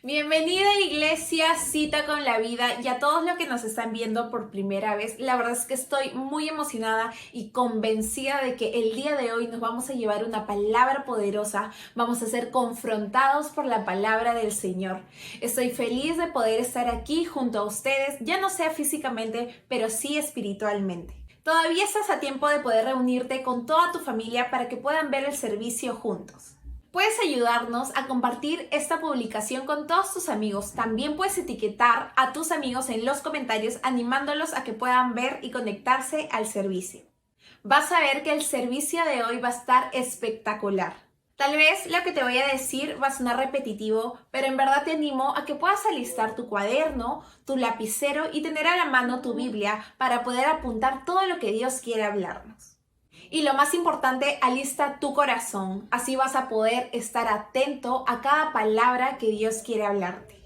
Bienvenida Iglesia Cita con la Vida y a todos los que nos están viendo por primera vez. La verdad es que estoy muy emocionada y convencida de que el día de hoy nos vamos a llevar una palabra poderosa. Vamos a ser confrontados por la palabra del Señor. Estoy feliz de poder estar aquí junto a ustedes, ya no sea físicamente, pero sí espiritualmente. Todavía estás a tiempo de poder reunirte con toda tu familia para que puedan ver el servicio juntos. Puedes ayudarnos a compartir esta publicación con todos tus amigos. También puedes etiquetar a tus amigos en los comentarios animándolos a que puedan ver y conectarse al servicio. Vas a ver que el servicio de hoy va a estar espectacular. Tal vez lo que te voy a decir va a sonar repetitivo, pero en verdad te animo a que puedas alistar tu cuaderno, tu lapicero y tener a la mano tu Biblia para poder apuntar todo lo que Dios quiere hablarnos. Y lo más importante, alista tu corazón. Así vas a poder estar atento a cada palabra que Dios quiere hablarte.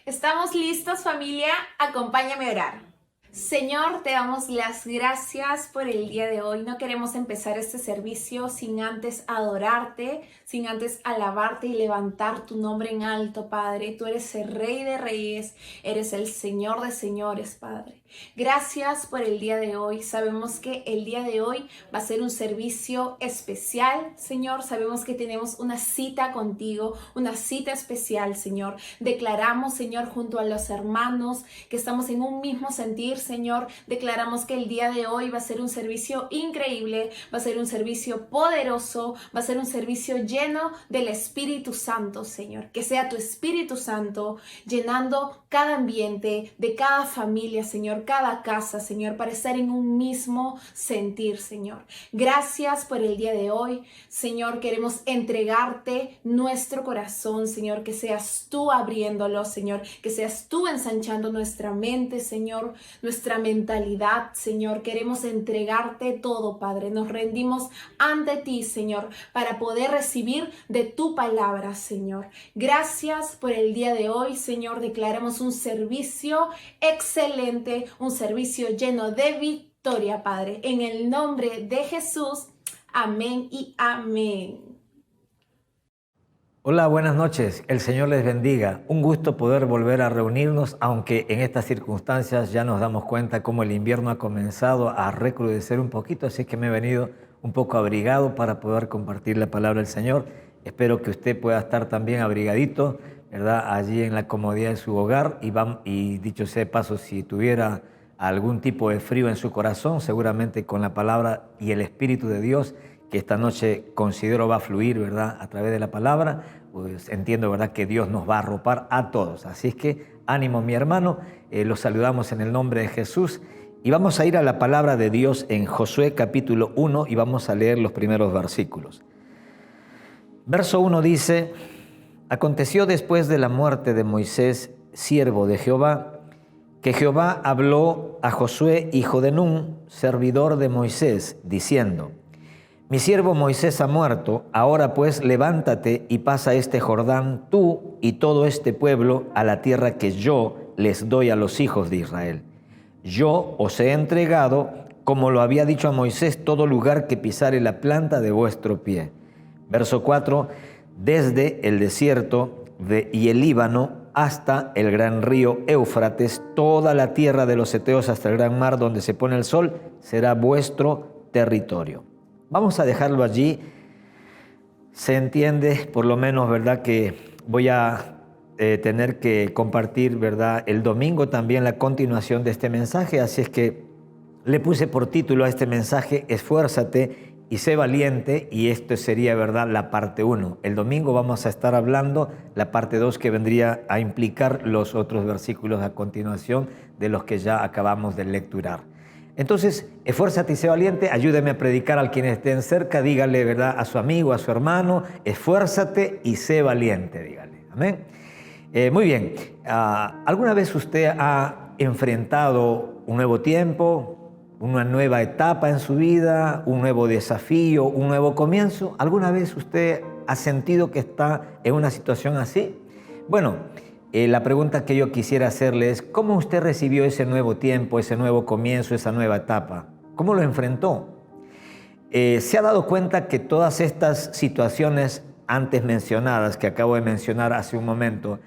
¿Estamos listos, familia? Acompáñame a orar. Señor, te damos las gracias por el día de hoy. No queremos empezar este servicio sin antes adorarte, sin antes alabarte y levantar tu nombre en alto, Padre. Tú eres el Rey de Reyes, eres el Señor de Señores, Padre. Gracias por el día de hoy. Sabemos que el día de hoy va a ser un servicio especial, Señor. Sabemos que tenemos una cita contigo, una cita especial, Señor. Declaramos, Señor, junto a los hermanos que estamos en un mismo sentir, Señor. Declaramos que el día de hoy va a ser un servicio increíble, va a ser un servicio poderoso, va a ser un servicio lleno del Espíritu Santo, Señor. Que sea tu Espíritu Santo llenando cada ambiente de cada familia, Señor, cada casa, Señor, para estar en un mismo sentir, Señor. Gracias por el día de hoy, Señor. Queremos entregarte nuestro corazón, Señor, que seas tú abriéndolo, Señor, que seas tú ensanchando nuestra mente, Señor, nuestra mentalidad, Señor. Queremos entregarte todo, Padre. Nos rendimos ante ti, Señor, para poder recibir de tu palabra, Señor. Gracias por el día de hoy, Señor. Declaramos un servicio excelente, un servicio lleno de victoria, Padre. En el nombre de Jesús, amén y amén. Hola, buenas noches. El Señor les bendiga. Un gusto poder volver a reunirnos, aunque en estas circunstancias ya nos damos cuenta cómo el invierno ha comenzado a recrudecer un poquito, así que me he venido un poco abrigado para poder compartir la palabra del Señor. Espero que usted pueda estar también abrigadito, ¿verdad? Allí en la comodidad de su hogar y dicho sea de paso, si tuviera algún tipo de frío en su corazón, seguramente con la palabra y el Espíritu de Dios, que esta noche considero va a fluir, ¿verdad? A través de la palabra, pues entiendo, ¿verdad?, que Dios nos va a arropar a todos. Así es que ánimo, mi hermano, los saludamos en el nombre de Jesús y vamos a ir a la palabra de Dios en Josué capítulo 1 y vamos a leer los primeros versículos. Verso 1 dice: Aconteció después de la muerte de Moisés, siervo de Jehová, que Jehová habló a Josué, hijo de Nun, servidor de Moisés, diciendo: Mi siervo Moisés ha muerto, ahora pues levántate y pasa este Jordán tú y todo este pueblo a la tierra que yo les doy a los hijos de Israel. Yo os he entregado, como lo había dicho a Moisés, todo lugar que pisare la planta de vuestro pie. Verso 4, desde el desierto y el Líbano hasta el gran río Éufrates, toda la tierra de los heteos hasta el gran mar donde se pone el sol, será vuestro territorio. Vamos a dejarlo allí. Se entiende, por lo menos, ¿verdad?, que voy a tener que compartir, ¿verdad?, el domingo también la continuación de este mensaje. Así es que le puse por título a este mensaje: Esfuérzate y sé valiente, y esto sería, ¿verdad?, la parte 1. El domingo vamos a estar hablando la parte 2, que vendría a implicar los otros versículos a continuación de los que ya acabamos de lecturar. Entonces, esfuérzate y sé valiente. Ayúdeme a predicar a quienes estén cerca. Dígale, ¿verdad?, a su amigo, a su hermano: esfuérzate y sé valiente. Dígale. Amén. Muy bien. ¿Alguna vez usted ha enfrentado un nuevo tiempo, una nueva etapa en su vida, un nuevo desafío, un nuevo comienzo? ¿Alguna vez usted ha sentido que está en una situación así? Bueno, la pregunta que yo quisiera hacerle es: ¿cómo usted recibió ese nuevo tiempo, ese nuevo comienzo, esa nueva etapa? ¿Cómo lo enfrentó? ¿Se ha dado cuenta que todas estas situaciones antes mencionadas, que acabo de mencionar hace un momento,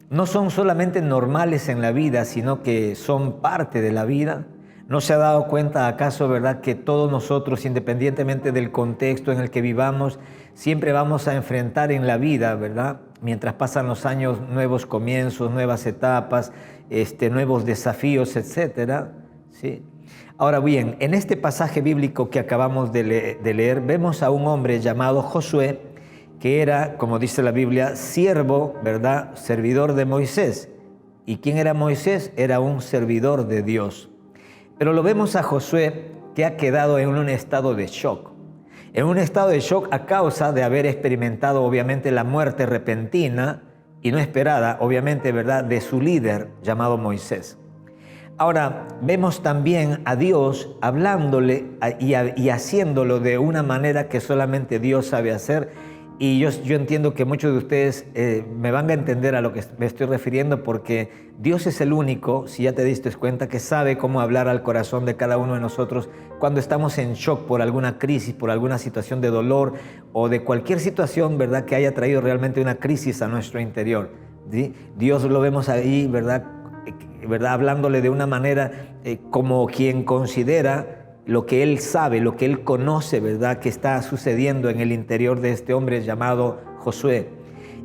no son solamente normales en la vida, sino que son parte de la vida. ¿No se ha dado cuenta acaso, verdad, que todos nosotros, independientemente del contexto en el que vivamos, siempre vamos a enfrentar en la vida, verdad, mientras pasan los años, nuevos comienzos, nuevas etapas, nuevos desafíos, etcétera? ¿Sí? Ahora bien, en este pasaje bíblico que acabamos de leer, vemos a un hombre llamado Josué, que era, como dice la Biblia, siervo, ¿verdad?, servidor de Moisés. ¿Y quién era Moisés? Era un servidor de Dios. Pero lo vemos a Josué que ha quedado en un estado de shock. En un estado de shock a causa de haber experimentado obviamente la muerte repentina y no esperada, obviamente, ¿verdad?, de su líder llamado Moisés. Ahora, vemos también a Dios hablándole y haciéndolo de una manera que solamente Dios sabe hacer. Y yo entiendo que muchos de ustedes me van a entender a lo que me estoy refiriendo, porque Dios es el único, si ya te diste cuenta, que sabe cómo hablar al corazón de cada uno de nosotros cuando estamos en shock por alguna crisis, por alguna situación de dolor o de cualquier situación, ¿verdad?, que haya traído realmente una crisis a nuestro interior, ¿sí? Dios lo vemos ahí, ¿verdad?, hablándole de una manera como quien considera lo que él sabe, lo que él conoce, ¿verdad?, que está sucediendo en el interior de este hombre llamado Josué.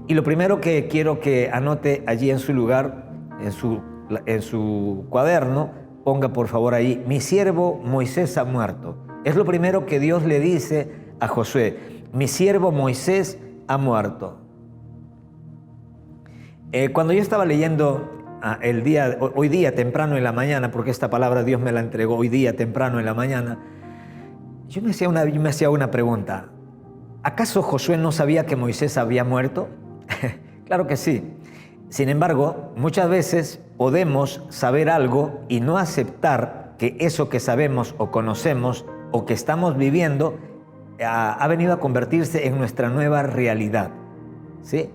Y lo primero que quiero que anote allí en su lugar, en su cuaderno, ponga por favor ahí: mi siervo Moisés ha muerto. Es lo primero que Dios le dice a Josué: mi siervo Moisés ha muerto. Cuando yo estaba leyendo hoy día temprano en la mañana, porque esta palabra Dios me la entregó hoy día temprano en la mañana, yo me hacía una pregunta. ¿Acaso Josué no sabía que Moisés había muerto? Claro que sí. Sin embargo, muchas veces podemos saber algo y no aceptar que eso que sabemos o conocemos o que estamos viviendo ha venido a convertirse en nuestra nueva realidad, ¿sí?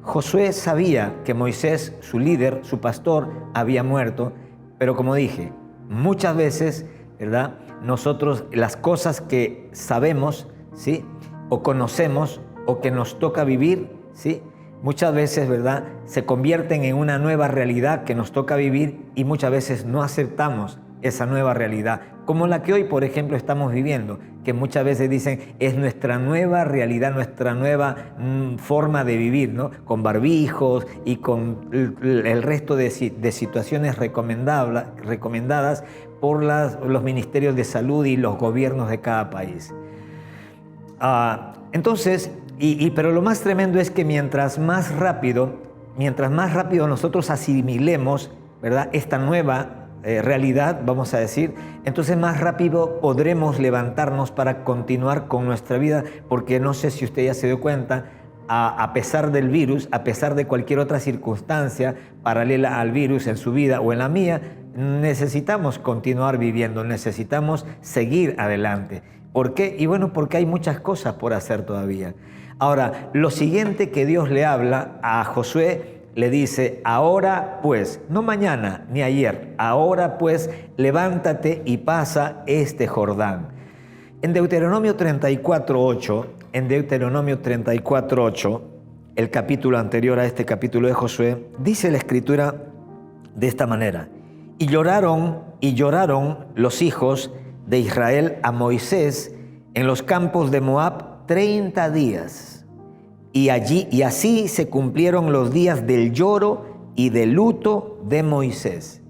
Josué sabía que Moisés, su líder, su pastor, había muerto, pero como dije, muchas veces, ¿verdad?, nosotros las cosas que sabemos, ¿sí?, o conocemos o que nos toca vivir, ¿sí?, muchas veces, ¿verdad?, se convierten en una nueva realidad que nos toca vivir y muchas veces no aceptamos esa nueva realidad, como la que hoy, por ejemplo, estamos viviendo, que muchas veces dicen es nuestra nueva realidad, nuestra nueva forma de vivir, ¿no?, con barbijos y con el resto de situaciones recomendadas por los ministerios de salud y los gobiernos de cada país. Entonces, pero lo más tremendo es que mientras más rápido nosotros asimilemos, ¿verdad?, esta nueva realidad, vamos a decir, entonces más rápido podremos levantarnos para continuar con nuestra vida, porque no sé si usted ya se dio cuenta, a pesar del virus, a pesar de cualquier otra circunstancia paralela al virus en su vida o en la mía, necesitamos continuar viviendo, necesitamos seguir adelante. ¿Por qué? Y bueno, porque hay muchas cosas por hacer todavía. Ahora, lo siguiente que Dios le habla a Josué, le dice: ahora pues, no mañana ni ayer, ahora pues levántate y pasa este Jordán. En Deuteronomio 34:8, el capítulo anterior a este capítulo de Josué, dice la escritura de esta manera: y lloraron los hijos de Israel a Moisés en los campos de Moab 30 días. Y así se cumplieron los días del lloro y del luto de Moisés.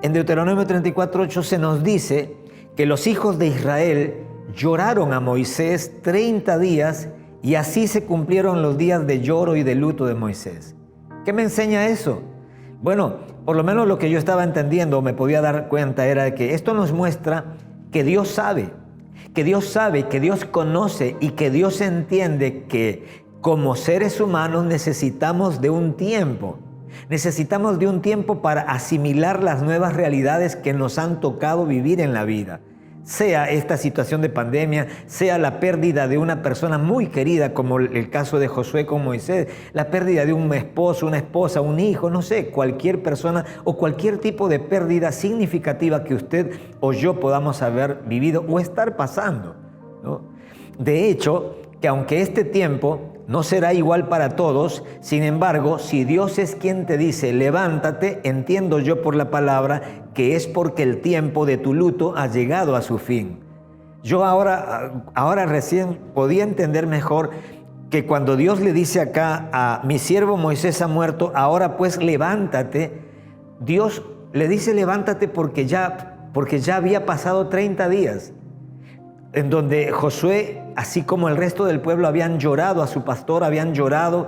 En Deuteronomio 34:8 se nos dice que los hijos de Israel lloraron a Moisés 30 días y así se cumplieron los días de lloro y de luto de Moisés. ¿Qué me enseña eso? Bueno, por lo menos lo que yo estaba entendiendo o me podía dar cuenta era que esto nos muestra que Dios sabe, que Dios conoce y que Dios entiende que como seres humanos necesitamos de un tiempo. Necesitamos de un tiempo para asimilar las nuevas realidades que nos han tocado vivir en la vida. Sea esta situación de pandemia, sea la pérdida de una persona muy querida, como el caso de Josué con Moisés, la pérdida de un esposo, una esposa, un hijo, no sé, cualquier persona o cualquier tipo de pérdida significativa que usted o yo podamos haber vivido o estar pasando, ¿no? De hecho, que aunque este tiempo no será igual para todos. Sin embargo, si Dios es quien te dice, levántate, entiendo yo por la palabra que es porque el tiempo de tu luto ha llegado a su fin. Yo ahora recién podía entender mejor que cuando Dios le dice acá a mi siervo Moisés ha muerto, ahora pues levántate. Dios le dice levántate porque ya había pasado 30 días. En donde Josué, así como el resto del pueblo, habían llorado a su pastor, habían llorado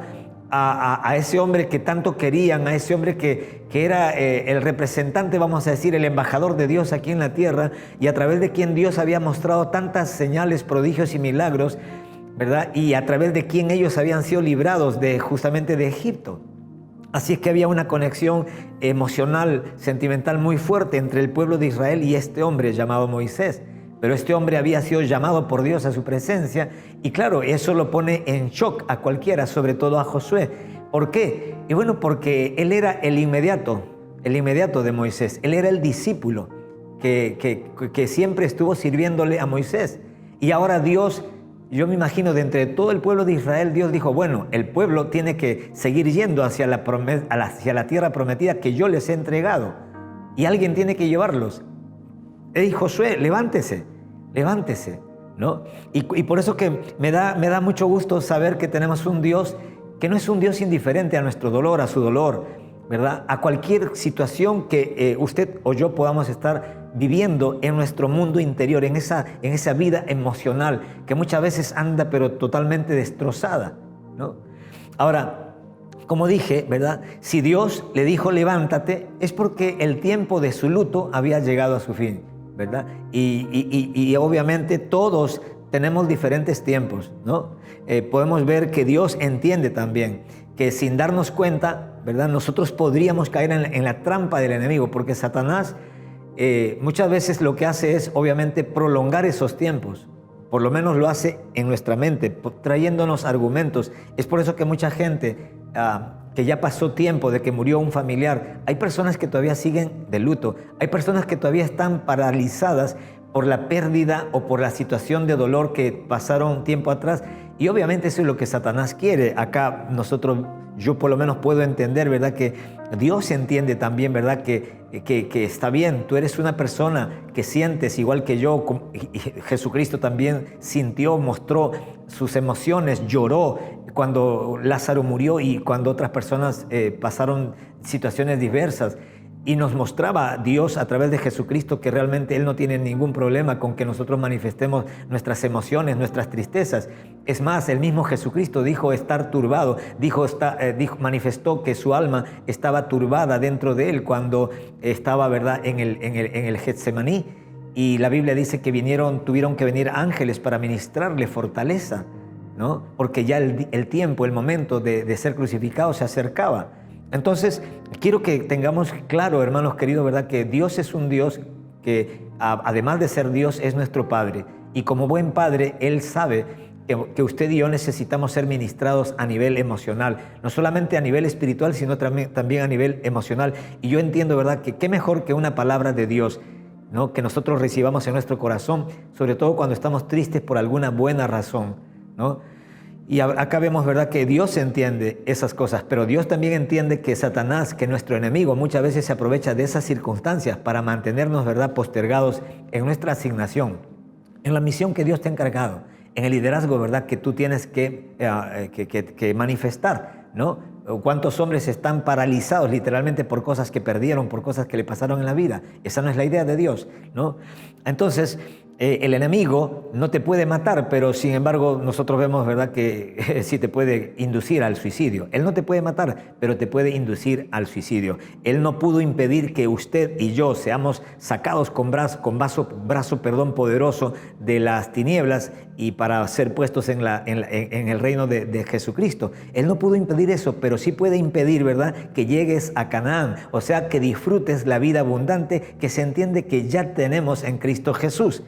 a ese hombre que tanto querían, a ese hombre que era el representante, vamos a decir, el embajador de Dios aquí en la tierra, y a través de quien Dios había mostrado tantas señales, prodigios y milagros, ¿verdad? Y a través de quien ellos habían sido librados justamente de Egipto. Así es que había una conexión emocional, sentimental muy fuerte entre el pueblo de Israel y este hombre llamado Moisés. Pero este hombre había sido llamado por Dios a su presencia y claro, eso lo pone en shock a cualquiera, sobre todo a Josué. ¿Por qué? Y bueno, porque él era el inmediato de Moisés. Él era el discípulo que siempre estuvo sirviéndole a Moisés. Y ahora Dios, yo me imagino, de entre todo el pueblo de Israel, Dios dijo, bueno, el pueblo tiene que seguir yendo hacia la tierra prometida que yo les he entregado. Y alguien tiene que llevarlos. Hey, Josué, levántese, ¿no? Y por eso que me da mucho gusto saber que tenemos un Dios que no es un Dios indiferente a nuestro dolor, a su dolor, ¿verdad? A cualquier situación que usted o yo podamos estar viviendo en nuestro mundo interior, en esa vida emocional que muchas veces anda pero totalmente destrozada, ¿no? Ahora, como dije, ¿verdad? Si Dios le dijo levántate, es porque el tiempo de su luto había llegado a su fin, ¿verdad? Y obviamente todos tenemos diferentes tiempos, ¿no? Podemos ver que Dios entiende también que sin darnos cuenta, ¿verdad? Nosotros podríamos caer en la trampa del enemigo, porque Satanás muchas veces lo que hace es obviamente prolongar esos tiempos. Por lo menos lo hace en nuestra mente, trayéndonos argumentos. Es por eso que mucha gente que ya pasó tiempo de que murió un familiar, hay personas que todavía siguen de luto, hay personas que todavía están paralizadas por la pérdida o por la situación de dolor que pasaron tiempo atrás, y obviamente eso es lo que Satanás quiere. Acá yo por lo menos puedo entender, ¿verdad? Que Dios entiende también, ¿verdad? Que está bien, tú eres una persona que sientes igual que yo, y Jesucristo también sintió, mostró sus emociones, lloró cuando Lázaro murió y cuando otras personas pasaron situaciones diversas. Y nos mostraba Dios a través de Jesucristo que realmente Él no tiene ningún problema con que nosotros manifestemos nuestras emociones, nuestras tristezas. Es más, el mismo Jesucristo dijo estar turbado, manifestó que su alma estaba turbada dentro de Él cuando estaba, ¿verdad?, en el Getsemaní. Y la Biblia dice que tuvieron que venir ángeles para ministrarle fortaleza, ¿no? Porque ya el tiempo, el momento de ser crucificado se acercaba. Entonces, quiero que tengamos claro, hermanos queridos, ¿verdad?, que Dios es un Dios que, además de ser Dios, es nuestro Padre. Y como buen Padre, Él sabe que usted y yo necesitamos ser ministrados a nivel emocional. No solamente a nivel espiritual, sino también a nivel emocional. Y yo entiendo, ¿verdad?, que qué mejor que una palabra de Dios, ¿no?, que nosotros recibamos en nuestro corazón, sobre todo cuando estamos tristes por alguna buena razón, ¿no? Y acá vemos, ¿verdad?, que Dios entiende esas cosas, pero Dios también entiende que Satanás, que nuestro enemigo, muchas veces se aprovecha de esas circunstancias para mantenernos, ¿verdad?, postergados en nuestra asignación, en la misión que Dios te ha encargado, en el liderazgo, ¿verdad?, que tú tienes que manifestar, ¿no? ¿Cuántos hombres están paralizados literalmente por cosas que perdieron, por cosas que le pasaron en la vida? Esa no es la idea de Dios, ¿no? Entonces, el enemigo no te puede matar, pero sin embargo nosotros vemos, ¿verdad?, que sí te puede inducir al suicidio. Él no te puede matar, pero te puede inducir al suicidio. Él no pudo impedir que usted y yo seamos sacados con brazo poderoso de las tinieblas y para ser puestos en el reino de Jesucristo. Él no pudo impedir eso, pero sí puede impedir, ¿verdad?, que llegues a Canaán, o sea, que disfrutes la vida abundante que se entiende que ya tenemos en Cristo Jesús,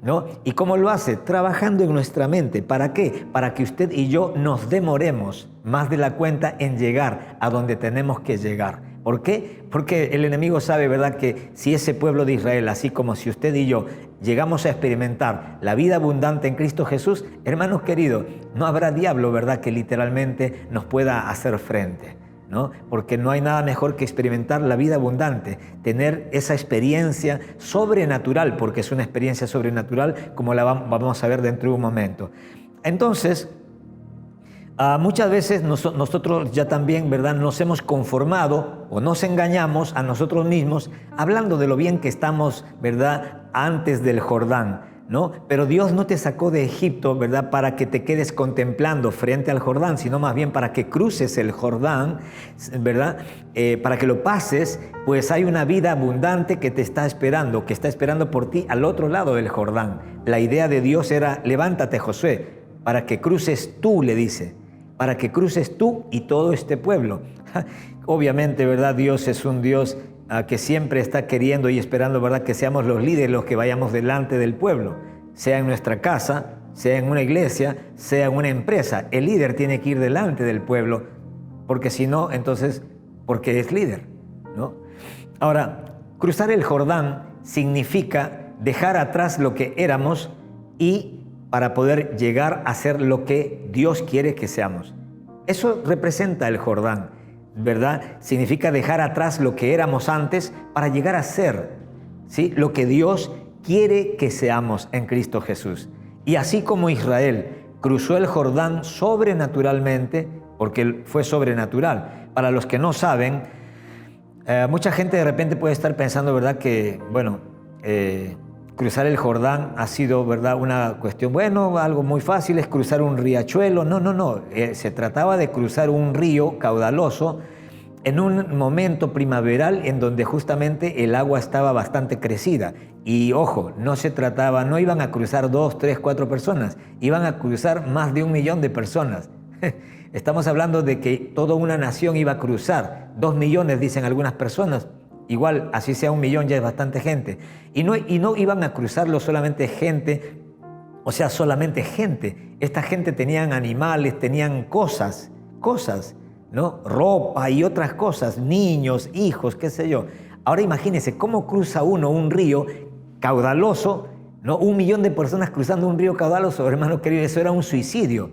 ¿no? ¿Y cómo lo hace? Trabajando en nuestra mente. ¿Para qué? Para que usted y yo nos demoremos más de la cuenta en llegar a donde tenemos que llegar. ¿Por qué? Porque el enemigo sabe, ¿verdad?, que si ese pueblo de Israel, así como si usted y yo llegamos a experimentar la vida abundante en Cristo Jesús, hermanos queridos, no habrá diablo, ¿verdad?, que literalmente nos pueda hacer frente, ¿no? Porque no hay nada mejor que experimentar la vida abundante, tener esa experiencia sobrenatural, porque es una experiencia sobrenatural, como la vamos a ver dentro de un momento. Entonces, muchas veces nosotros ya también, ¿verdad?, nos hemos conformado o nos engañamos a nosotros mismos hablando de lo bien que estamos, ¿verdad?, antes del Jordán, ¿no? Pero Dios no te sacó de Egipto, ¿verdad?, para que te quedes contemplando frente al Jordán, sino más bien para que cruces el Jordán, ¿verdad?, para que lo pases, pues hay una vida abundante que te está esperando, que está esperando por ti al otro lado del Jordán. La idea de Dios era: levántate, Josué, para que cruces tú, le dice, para que cruces tú y todo este pueblo. Obviamente, ¿verdad?, Dios es un Dios que siempre está queriendo y esperando, ¿verdad?, que seamos los líderes los que vayamos delante del pueblo, sea en nuestra casa, sea en una iglesia, sea en una empresa. El líder tiene que ir delante del pueblo, porque si no, entonces, porque es líder, ¿no? Ahora, cruzar el Jordán significa dejar atrás lo que éramos y para poder llegar a ser lo que Dios quiere que seamos. Eso representa el Jordán, ¿verdad? Significa dejar atrás lo que éramos antes para llegar a ser, ¿sí?, lo que Dios quiere que seamos en Cristo Jesús. Y así como Israel cruzó el Jordán sobrenaturalmente, porque fue sobrenatural. Para los que no saben, mucha gente de repente puede estar pensando, ¿verdad?, que, bueno, cruzar el Jordán ha sido, ¿verdad?, una cuestión, bueno, algo muy fácil, es cruzar un riachuelo. No. Se trataba de cruzar un río caudaloso en un momento primaveral en donde justamente el agua estaba bastante crecida. Y ojo, no iban a cruzar 2, 3, 4 personas, iban a cruzar más de 1 millón de personas. Estamos hablando de que toda una nación iba a cruzar, 2 millones dicen algunas personas. Igual, así sea 1 millón, ya es bastante gente. Y no iban a cruzarlo solamente gente, solamente gente. Esta gente tenían animales, tenían cosas, ¿no? Ropa y otras cosas, niños, hijos, qué sé yo. Ahora imagínense cómo cruza uno un río caudaloso, ¿no? 1 millón de personas cruzando un río caudaloso, hermano querido, eso era un suicidio.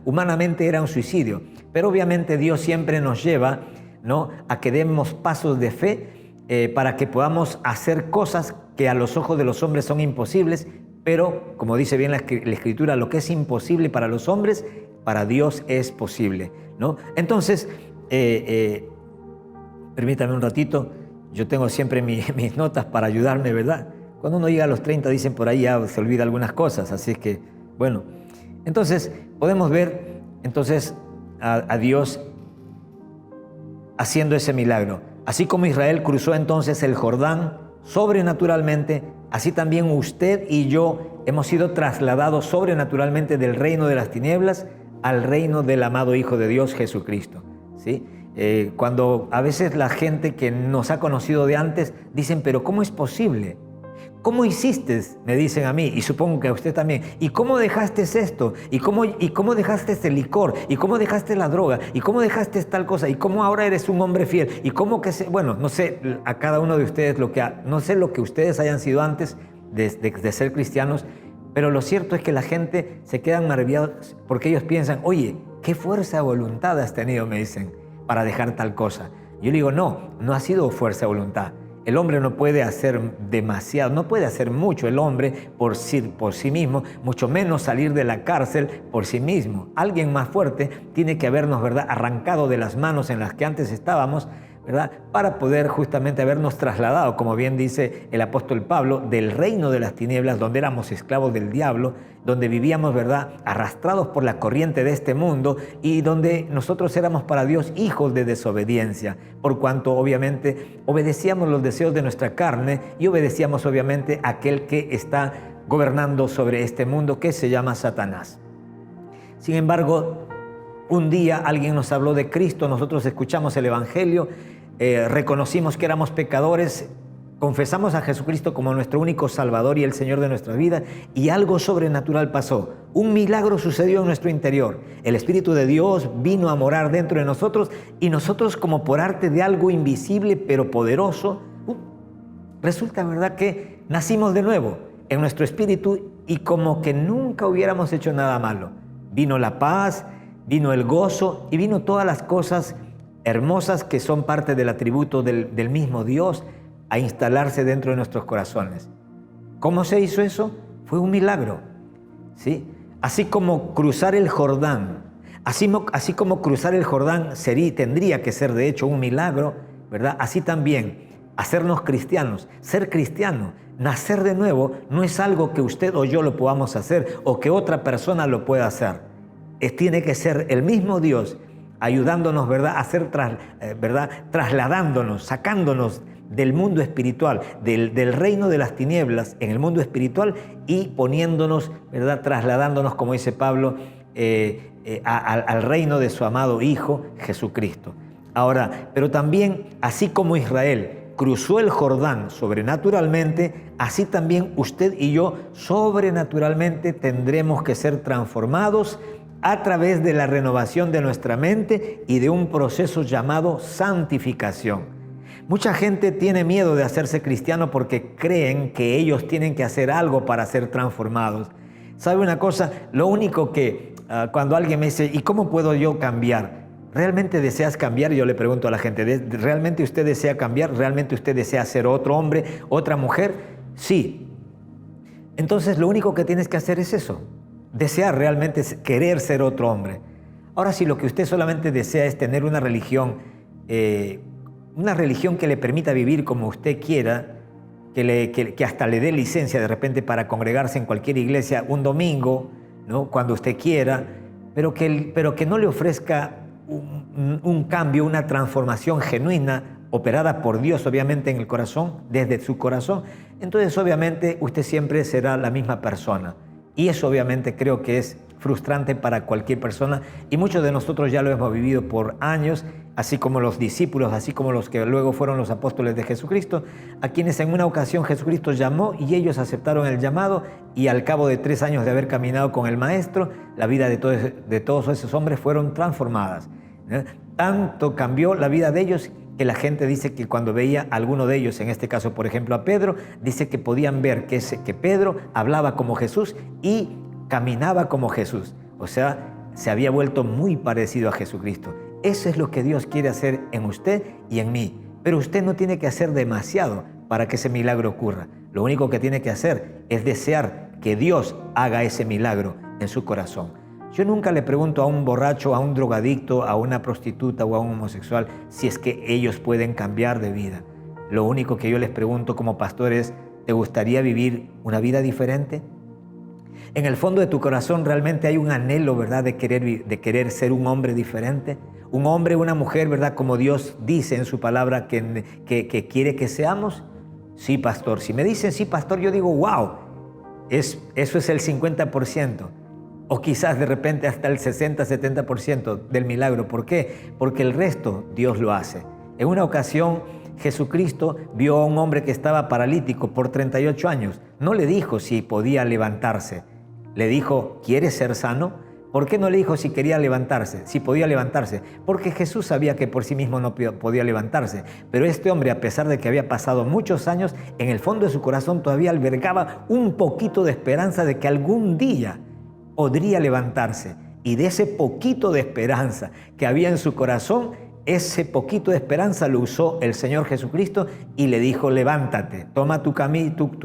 Humanamente era un suicidio. Pero obviamente Dios siempre nos lleva, ¿no?, a que demos pasos de fe para que podamos hacer cosas que a los ojos de los hombres son imposibles, pero como dice bien la Escritura, lo que es imposible para los hombres, para Dios es posible, ¿no? Entonces, permítame un ratito, yo tengo siempre mis notas para ayudarme, ¿verdad? Cuando uno llega a los 30, dicen por ahí, ya se olvida algunas cosas, así es que, bueno, entonces podemos ver a Dios haciendo ese milagro. Así como Israel cruzó entonces el Jordán sobrenaturalmente, así también usted y yo hemos sido trasladados sobrenaturalmente del reino de las tinieblas al reino del amado Hijo de Dios, Jesucristo, ¿sí? Cuando a veces la gente que nos ha conocido de antes dicen, pero ¿cómo es posible? ¿Cómo hiciste? Me dicen a mí, y supongo que a usted también. ¿Y cómo dejaste esto? ¿Y cómo dejaste este licor? ¿Y cómo dejaste la droga? ¿Y cómo dejaste tal cosa? ¿Y cómo ahora eres un hombre fiel? ¿Y cómo que bueno, no sé a cada uno de ustedes no sé lo que ustedes hayan sido antes de ser cristianos, pero lo cierto es que la gente se queda maravillada porque ellos piensan, oye, ¿qué fuerza de voluntad has tenido? Me dicen, para dejar tal cosa. Yo le digo, no ha sido fuerza de voluntad. El hombre no puede hacer demasiado, no puede hacer mucho el hombre por sí mismo, mucho menos salir de la cárcel por sí mismo. Alguien más fuerte tiene que habernos, ¿verdad?, arrancado de las manos en las que antes estábamos, ¿verdad?, para poder justamente habernos trasladado, como bien dice el apóstol Pablo, del reino de las tinieblas, donde éramos esclavos del diablo, donde vivíamos, ¿verdad?, arrastrados por la corriente de este mundo y donde nosotros éramos para Dios hijos de desobediencia, por cuanto obviamente obedecíamos los deseos de nuestra carne y obedecíamos obviamente a aquel que está gobernando sobre este mundo, que se llama Satanás. Sin embargo, un día alguien nos habló de Cristo, nosotros escuchamos el Evangelio, reconocimos que éramos pecadores, confesamos a Jesucristo como nuestro único Salvador y el Señor de nuestra vida, y algo sobrenatural pasó. Un milagro sucedió en nuestro interior. El Espíritu de Dios vino a morar dentro de nosotros, y nosotros, como por arte de algo invisible pero poderoso, resulta, ¿verdad?, que nacimos de nuevo en nuestro espíritu, y como que nunca hubiéramos hecho nada malo. Vino la paz, vino el gozo y vino todas las cosas hermosas que son parte del atributo del mismo Dios a instalarse dentro de nuestros corazones. ¿Cómo se hizo eso? Fue un milagro, ¿sí? Así como cruzar el Jordán, así como cruzar el Jordán tendría que ser de hecho un milagro, ¿verdad? Así también hacernos cristianos, ser cristiano, nacer de nuevo, no es algo que usted o yo lo podamos hacer o que otra persona lo pueda hacer. Tiene que ser el mismo Dios ayudándonos, ¿verdad?, trasladándonos, sacándonos del mundo espiritual, del reino de las tinieblas en el mundo espiritual, y poniéndonos, ¿verdad?, trasladándonos, como dice Pablo, al reino de su amado Hijo Jesucristo. Ahora, pero también, así como Israel cruzó el Jordán sobrenaturalmente, así también usted y yo sobrenaturalmente tendremos que ser transformados a través de la renovación de nuestra mente y de un proceso llamado santificación. Mucha gente tiene miedo de hacerse cristiano porque creen que ellos tienen que hacer algo para ser transformados. ¿Sabe una cosa? Lo único que cuando alguien me dice, ¿y cómo puedo yo cambiar? ¿Realmente deseas cambiar? Yo le pregunto a la gente, ¿realmente usted desea cambiar? ¿Realmente usted desea ser otro hombre, otra mujer? Sí. Entonces lo único que tienes que hacer es eso. Desear realmente, querer ser otro hombre. Ahora, si lo que usted solamente desea es tener una religión que le permita vivir como usted quiera, que hasta le dé licencia de repente para congregarse en cualquier iglesia un domingo, ¿no?, cuando usted quiera, pero que no le ofrezca un cambio, una transformación genuina, operada por Dios, obviamente, en el corazón, desde su corazón, entonces obviamente usted siempre será la misma persona. Y eso obviamente creo que es frustrante para cualquier persona, y muchos de nosotros ya lo hemos vivido por años, así como los discípulos, así como los que luego fueron los apóstoles de Jesucristo, a quienes en una ocasión Jesucristo llamó y ellos aceptaron el llamado, y al cabo de 3 años de haber caminado con el Maestro, la vida de todos esos hombres fueron transformadas. Tanto cambió la vida de ellos que la gente dice que cuando veía a alguno de ellos, en este caso por ejemplo a Pedro, dice que podían ver que Pedro hablaba como Jesús y caminaba como Jesús. O sea, se había vuelto muy parecido a Jesucristo. Eso es lo que Dios quiere hacer en usted y en mí. Pero usted no tiene que hacer demasiado para que ese milagro ocurra. Lo único que tiene que hacer es desear que Dios haga ese milagro en su corazón. Yo nunca le pregunto a un borracho, a un drogadicto, a una prostituta o a un homosexual si es que ellos pueden cambiar de vida. Lo único que yo les pregunto como pastor es, ¿te gustaría vivir una vida diferente? En el fondo de tu corazón realmente hay un anhelo, ¿verdad?, de querer ser un hombre diferente. Un hombre, una mujer, ¿verdad?, como Dios dice en su palabra que quiere que seamos. Sí, pastor. Si me dicen sí, pastor, yo digo, wow, eso es el 50%. O quizás de repente hasta el 60-70% del milagro. ¿Por qué? Porque el resto Dios lo hace. En una ocasión Jesucristo vio a un hombre que estaba paralítico por 38 años. No le dijo si podía levantarse. Le dijo, ¿quieres ser sano? ¿Por qué no le dijo si quería levantarse, si podía levantarse? Porque Jesús sabía que por sí mismo no podía levantarse. Pero este hombre, a pesar de que había pasado muchos años, en el fondo de su corazón todavía albergaba un poquito de esperanza de que algún día podría levantarse. Y de ese poquito de esperanza que había en su corazón, ese poquito de esperanza lo usó el Señor Jesucristo y le dijo, levántate, toma tu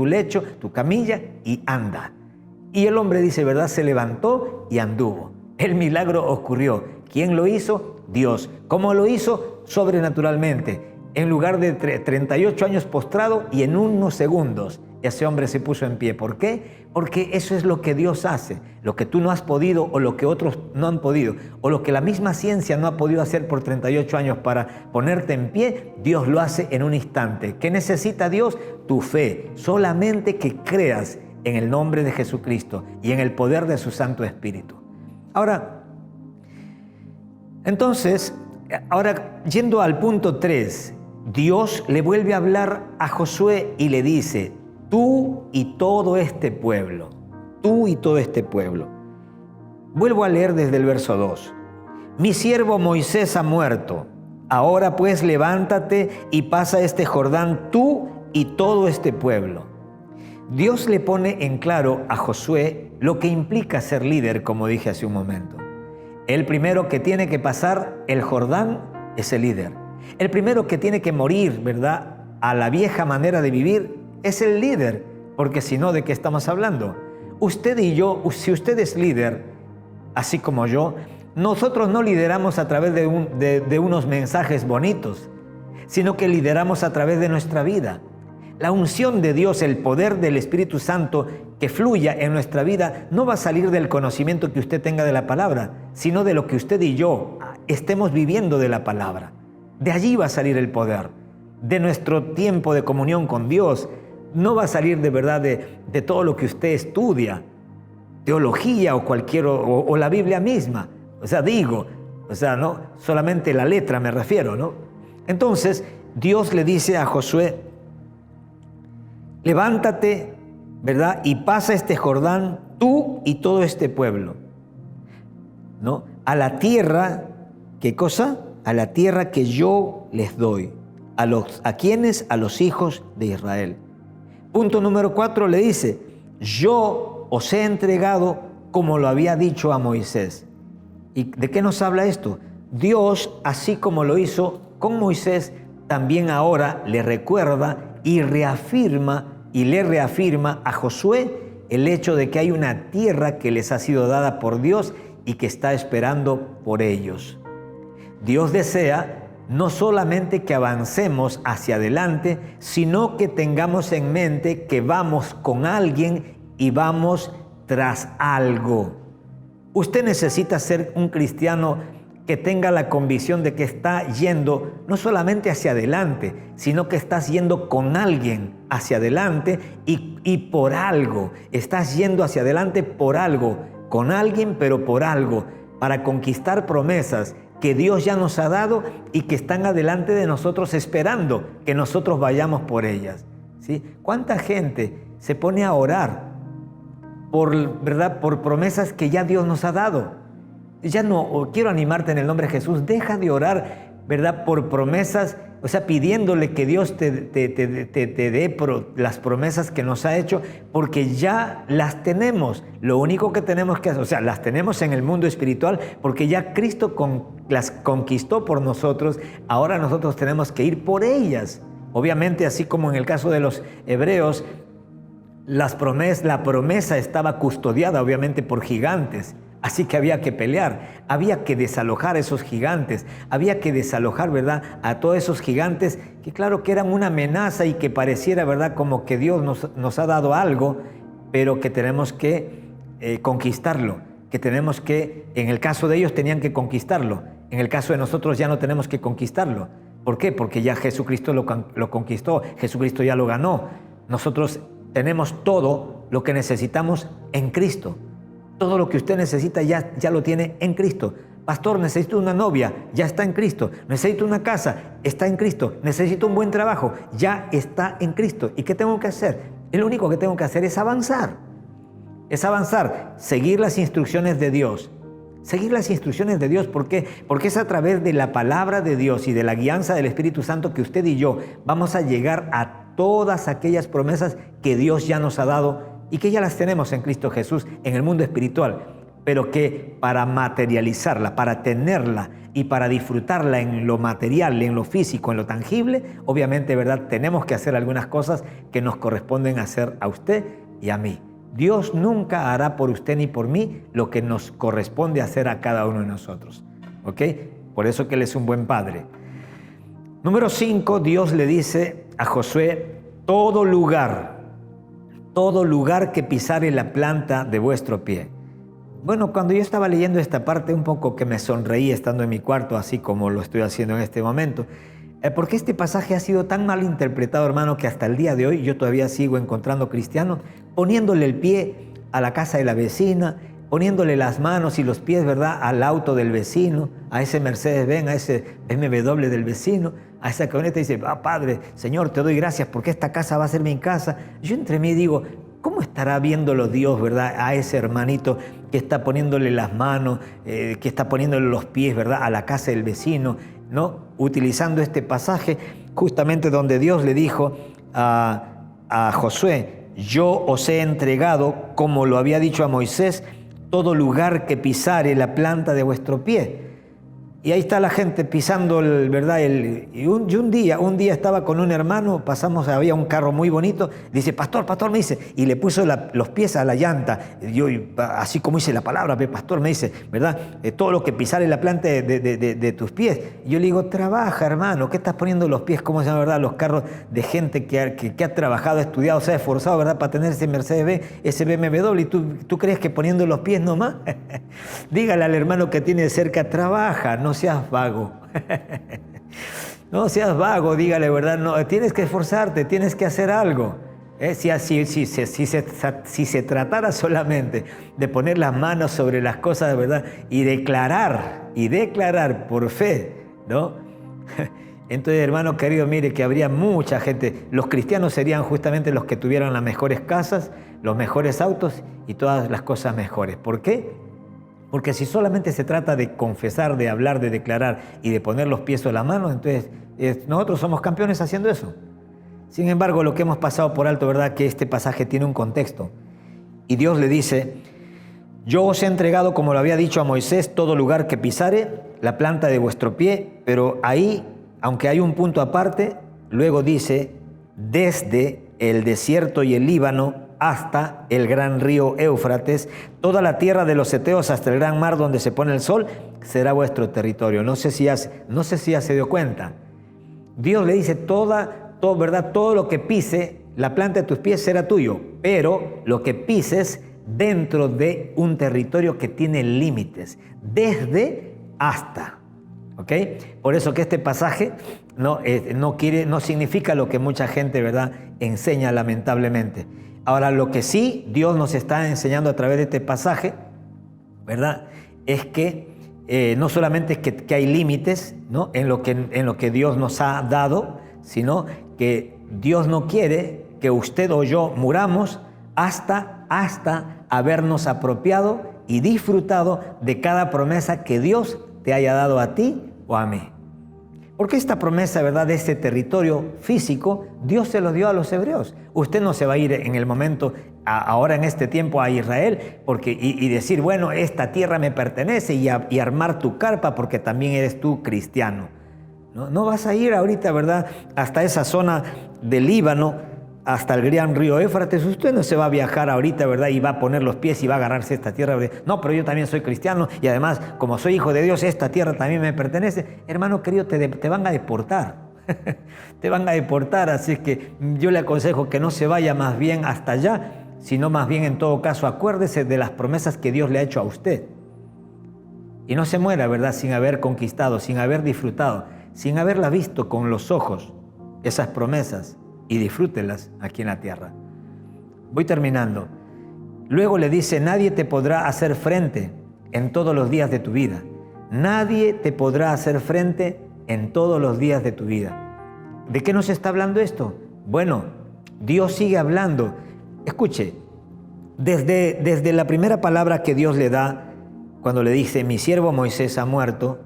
lecho, tu camilla y anda. Y el hombre dice, ¿verdad? Se levantó y anduvo. El milagro ocurrió. ¿Quién lo hizo? Dios. ¿Cómo lo hizo? Sobrenaturalmente. En lugar de 38 años postrado, y en unos segundos ese hombre se puso en pie. ¿Por qué? Porque eso es lo que Dios hace. Lo que tú no has podido, o lo que otros no han podido, o lo que la misma ciencia no ha podido hacer por 38 años para ponerte en pie, Dios lo hace en un instante. ¿Qué necesita Dios? Tu fe. Solamente que creas en el nombre de Jesucristo y en el poder de su Santo Espíritu. Ahora, yendo al punto 3, Dios le vuelve a hablar a Josué y le dice, tú y todo este pueblo, tú y todo este pueblo. Vuelvo a leer desde el verso 2. Mi siervo Moisés ha muerto. Ahora pues levántate y pasa este Jordán tú y todo este pueblo. Dios le pone en claro a Josué lo que implica ser líder, como dije hace un momento. El primero que tiene que pasar el Jordán es el líder. El primero que tiene que morir, ¿verdad?, a la vieja manera de vivir es el líder, porque si no, ¿de qué estamos hablando? Usted y yo, si usted es líder, así como yo, nosotros no lideramos a través de unos mensajes bonitos, sino que lideramos a través de nuestra vida. La unción de Dios, el poder del Espíritu Santo que fluya en nuestra vida, no va a salir del conocimiento que usted tenga de la palabra, sino de lo que usted y yo estemos viviendo de la palabra. De allí va a salir el poder, de nuestro tiempo de comunión con Dios. No va a salir de verdad de todo lo que usted estudia, teología o la Biblia misma. No solamente la letra me refiero, ¿no? Entonces, Dios le dice a Josué, levántate, ¿verdad?, y pasa este Jordán, tú y todo este pueblo, ¿no?, a la tierra, ¿qué cosa? A la tierra que yo les doy. ¿A quiénes? A los hijos de Israel. Punto número 4 le dice, yo os he entregado como lo había dicho a Moisés. ¿Y de qué nos habla esto? Dios, así como lo hizo con Moisés, también ahora le recuerda y le reafirma a Josué el hecho de que hay una tierra que les ha sido dada por Dios y que está esperando por ellos. Dios desea no solamente que avancemos hacia adelante, sino que tengamos en mente que vamos con alguien y vamos tras algo. Usted necesita ser un cristiano que tenga la convicción de que está yendo no solamente hacia adelante, sino que estás yendo con alguien hacia adelante y por algo. Estás yendo hacia adelante por algo, con alguien, pero por algo, para conquistar promesas que Dios ya nos ha dado y que están adelante de nosotros esperando que nosotros vayamos por ellas, ¿sí? ¿Cuánta gente se pone a orar por promesas que ya Dios nos ha dado? Quiero animarte en el nombre de Jesús, deja de orar, ¿verdad?, por promesas, pidiéndole que Dios te dé las promesas que nos ha hecho, porque ya las tenemos. Lo único que tenemos que hacer, las tenemos en el mundo espiritual, porque ya Cristo las conquistó por nosotros, ahora nosotros tenemos que ir por ellas. Obviamente, así como en el caso de los hebreos, la promesa estaba custodiada obviamente por gigantes. Así que había que pelear, había que desalojar a esos gigantes, había que desalojar, ¿verdad?, a todos esos gigantes que claro que eran una amenaza y que pareciera, ¿verdad?, como que Dios nos ha dado algo, pero que tenemos que conquistarlo, que tenemos que, en el caso de ellos tenían que conquistarlo, en el caso de nosotros ya no tenemos que conquistarlo. ¿Por qué? Porque ya Jesucristo lo conquistó, Jesucristo ya lo ganó. Nosotros tenemos todo lo que necesitamos en Cristo. Todo lo que usted necesita ya lo tiene en Cristo. Pastor, necesito una novia, ya está en Cristo. Necesito una casa, está en Cristo. Necesito un buen trabajo, ya está en Cristo. ¿Y qué tengo que hacer? Lo único que tengo que hacer es avanzar. Seguir las instrucciones de Dios. Seguir las instrucciones de Dios. ¿Por qué? Porque es a través de la palabra de Dios y de la guianza del Espíritu Santo que usted y yo vamos a llegar a todas aquellas promesas que Dios ya nos ha dado y que ya las tenemos en Cristo Jesús en el mundo espiritual, pero que para materializarla, para tenerla y para disfrutarla en lo material, en lo físico, en lo tangible, obviamente, ¿verdad?, tenemos que hacer algunas cosas que nos corresponden hacer a usted y a mí. Dios nunca hará por usted ni por mí lo que nos corresponde hacer a cada uno de nosotros, ¿ok? Por eso que Él es un buen Padre. Número 5, Dios le dice a Josué, todo lugar que pisare la planta de vuestro pie. Bueno, cuando yo estaba leyendo esta parte, un poco que me sonreí estando en mi cuarto, así como lo estoy haciendo en este momento, porque este pasaje ha sido tan mal interpretado, hermano, que hasta el día de hoy yo todavía sigo encontrando cristianos poniéndole el pie a la casa de la vecina, poniéndole las manos y los pies, ¿verdad?, al auto del vecino, a ese Mercedes-Benz, a ese BMW del vecino, a esa camioneta, y dice, Padre, Señor, te doy gracias porque esta casa va a ser mi casa. Yo entre mí digo, ¿cómo estará viéndolo Dios, verdad, a ese hermanito que está poniéndole las manos, que está poniéndole los pies, verdad, a la casa del vecino, ¿no? Utilizando este pasaje justamente donde Dios le dijo a Josué, yo os he entregado, como lo había dicho a Moisés, todo lugar que pisare la planta de vuestro pie. Y ahí está la gente pisando, ¿verdad? Y un día estaba con un hermano, había un carro muy bonito, dice, pastor, me dice, y le puso los pies a la llanta. Yo, así como dice la palabra, pastor, me dice, ¿verdad? Todo lo que pisare la planta de tus pies. Y yo le digo, trabaja, hermano, ¿qué estás poniendo los pies? ¿Cómo se llama, verdad? Los carros de gente que ha trabajado, estudiado, se ha esforzado, ¿verdad? Para tener ese Mercedes-Benz, ese BMW. ¿Y tú crees que poniendo los pies nomás? Dígale al hermano que tiene cerca, trabaja, no seas vago. No seas vago, dígale, ¿verdad? No, tienes que esforzarte, tienes que hacer algo. Si se tratara solamente de poner las manos sobre las cosas, ¿verdad? Y declarar por fe, ¿no? Entonces, hermano querido, mire que habría mucha gente. Los cristianos serían justamente los que tuvieran las mejores casas, los mejores autos y todas las cosas mejores. ¿Por qué? Porque si solamente se trata de confesar, de hablar, de declarar y de poner los pies o la mano, entonces nosotros somos campeones haciendo eso. Sin embargo, lo que hemos pasado por alto, ¿verdad?, que este pasaje tiene un contexto. Y Dios le dice, yo os he entregado, como lo había dicho a Moisés, todo lugar que pisare, la planta de vuestro pie, pero ahí, aunque hay un punto aparte, luego dice, desde el desierto y el Líbano, hasta el gran río Éufrates, toda la tierra de los heteos hasta el gran mar donde se pone el sol, será vuestro territorio. No sé si ya se dio cuenta. Dios le dice, ¿verdad? Todo lo que pise, la planta de tus pies será tuyo, pero lo que pises dentro de un territorio que tiene límites, desde hasta. ¿Ok? Por eso que este pasaje no significa lo que mucha gente, ¿verdad?, enseña lamentablemente. Ahora, lo que sí Dios nos está enseñando a través de este pasaje, ¿verdad?, es que no solamente es que hay límites, ¿no?, en lo que Dios nos ha dado, sino que Dios no quiere que usted o yo muramos hasta habernos apropiado y disfrutado de cada promesa que Dios te haya dado a ti o a mí. Porque esta promesa, ¿verdad?, de este territorio físico, Dios se lo dio a los hebreos. Usted no se va a ir en el momento, ahora en este tiempo, a Israel y decir, bueno, esta tierra me pertenece y armar tu carpa porque también eres tú cristiano. No vas a ir ahorita, ¿verdad?, hasta esa zona del Líbano, hasta el gran río Éufrates. Usted no se va a viajar ahorita, ¿verdad?, y va a poner los pies y va a agarrarse esta tierra. No, pero yo también soy cristiano y además, como soy hijo de Dios, esta tierra también me pertenece. Hermano querido, te van a deportar. Te van a deportar, así que yo le aconsejo que no se vaya más bien hasta allá, sino más bien, en todo caso, acuérdese de las promesas que Dios le ha hecho a usted. Y no se muera, ¿verdad?, sin haber conquistado, sin haber disfrutado, sin haberlas visto con los ojos, esas promesas, y disfrútelas aquí en la tierra. Voy terminando. Luego le dice, nadie te podrá hacer frente en todos los días de tu vida. Nadie te podrá hacer frente en todos los días de tu vida. ¿De qué nos está hablando esto? Bueno, Dios sigue hablando. Escuche, desde la primera palabra que Dios le da, cuando le dice, mi siervo Moisés ha muerto,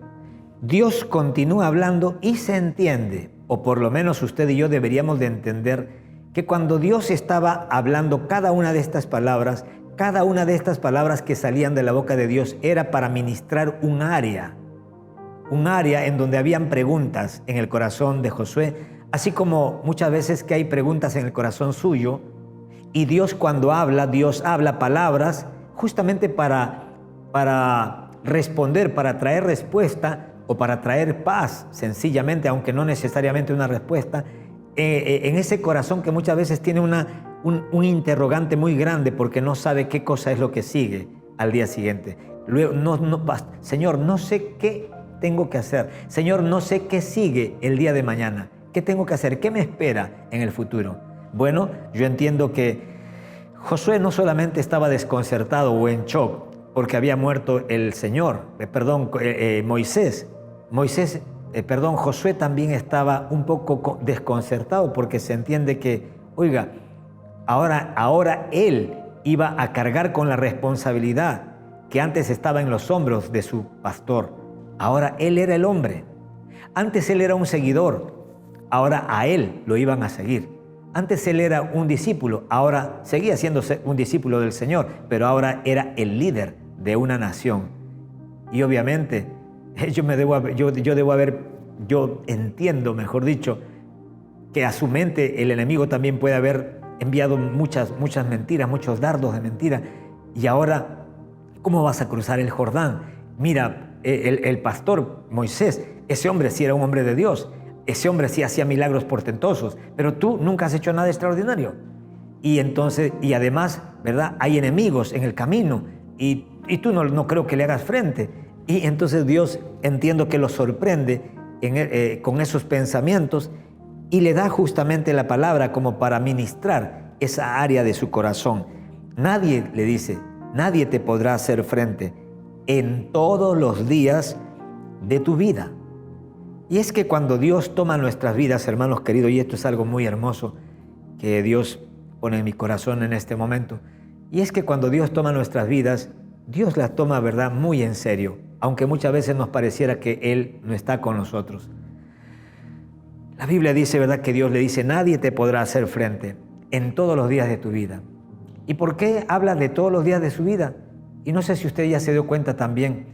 Dios continúa hablando y se entiende, o por lo menos usted y yo deberíamos de entender, que cuando Dios estaba hablando cada una de estas palabras que salían de la boca de Dios era para ministrar un área en donde habían preguntas en el corazón de Josué, así como muchas veces que hay preguntas en el corazón suyo, y Dios cuando habla, Dios habla palabras justamente para responder, para traer respuesta o para traer paz, sencillamente, aunque no necesariamente una respuesta, en ese corazón que muchas veces tiene un interrogante muy grande porque no sabe qué cosa es lo que sigue al día siguiente. Luego, Señor, no sé qué tengo que hacer. Señor, no sé qué sigue el día de mañana. ¿Qué tengo que hacer? ¿Qué me espera en el futuro? Bueno, yo entiendo que Josué no solamente estaba desconcertado o en shock, porque había muerto el Señor, Moisés. Josué también estaba un poco desconcertado porque se entiende que, oiga, ahora él iba a cargar con la responsabilidad que antes estaba en los hombros de su pastor. Ahora él era el hombre. Antes él era un seguidor, ahora a él lo iban a seguir. Antes él era un discípulo, ahora seguía siendo un discípulo del Señor, pero ahora era el líder de una nación. Y obviamente yo entiendo, mejor dicho, que a su mente el enemigo también puede haber enviado muchas mentiras, muchos dardos de mentira. Y ahora, ¿cómo vas a cruzar el Jordán? Mira, el pastor Moisés, ese hombre sí era un hombre de Dios, ese hombre sí hacía milagros portentosos, pero tú nunca has hecho nada extraordinario. Y entonces, y además, ¿verdad? Hay enemigos en el camino y tú no creo que le hagas frente. Y entonces Dios, entiendo que lo sorprende con esos pensamientos y le da justamente la palabra como para ministrar esa área de su corazón. Nadie, le dice, nadie te podrá hacer frente en todos los días de tu vida. Y es que cuando Dios toma nuestras vidas, hermanos queridos, y esto es algo muy hermoso que Dios pone en mi corazón en este momento, y es que cuando Dios toma nuestras vidas, Dios las toma, ¿verdad?, muy en serio, aunque muchas veces nos pareciera que Él no está con nosotros. La Biblia dice, ¿verdad?, que Dios le dice, nadie te podrá hacer frente en todos los días de tu vida. ¿Y por qué habla de todos los días de su vida? Y no sé si usted ya se dio cuenta también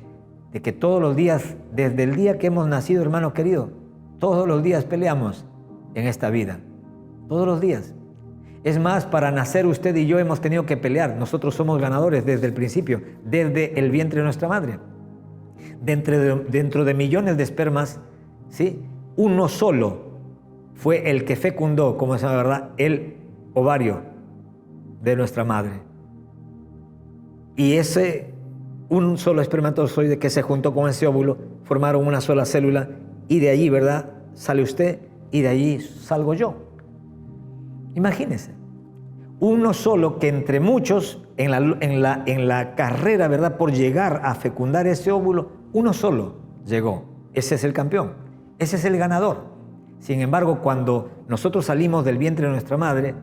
de que todos los días, desde el día que hemos nacido, hermano querido, todos los días peleamos en esta vida. Todos los días. Es más, para nacer usted y yo hemos tenido que pelear. Nosotros somos ganadores desde el principio, desde el vientre de nuestra madre. Dentro de millones de espermas, ¿sí?, uno solo fue el que fecundó, como es la verdad, el ovario de nuestra madre. Y un solo espermatozoide que se juntó con ese óvulo, formaron una sola célula y de allí, ¿verdad?, sale usted y de allí salgo yo. Imagínese, uno solo que entre muchos en la carrera, ¿verdad?, por llegar a fecundar ese óvulo, uno solo llegó. Ese es el campeón, ese es el ganador. Sin embargo, cuando nosotros salimos del vientre de nuestra madre,